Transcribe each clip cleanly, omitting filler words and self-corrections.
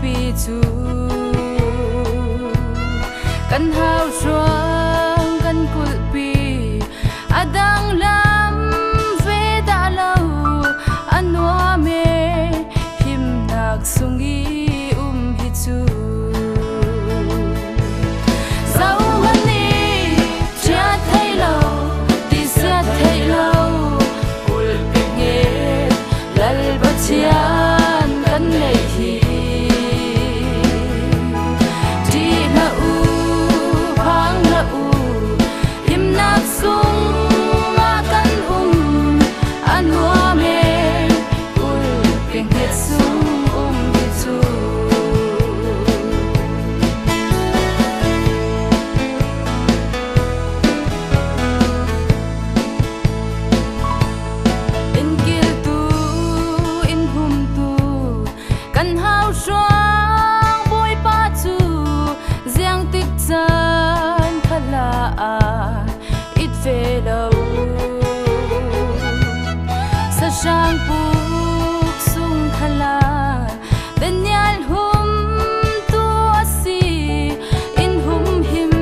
pi chu kan hau chuang kan kul pi adang lam ve da lo anwa me him nak sungi hi chu sau hani cha thai lo ti sa thai lo kul pi nge lal ba chian kan nei hi ti na u phang na u him nak sung ma kan anwa me kul pi nge sung hi chu kan hau chuang boi pa chu giang tik chan khala a it ve lo sa sang puk sung khala den yal hum tu si in hum him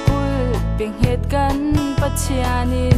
kul ping het kan pachiani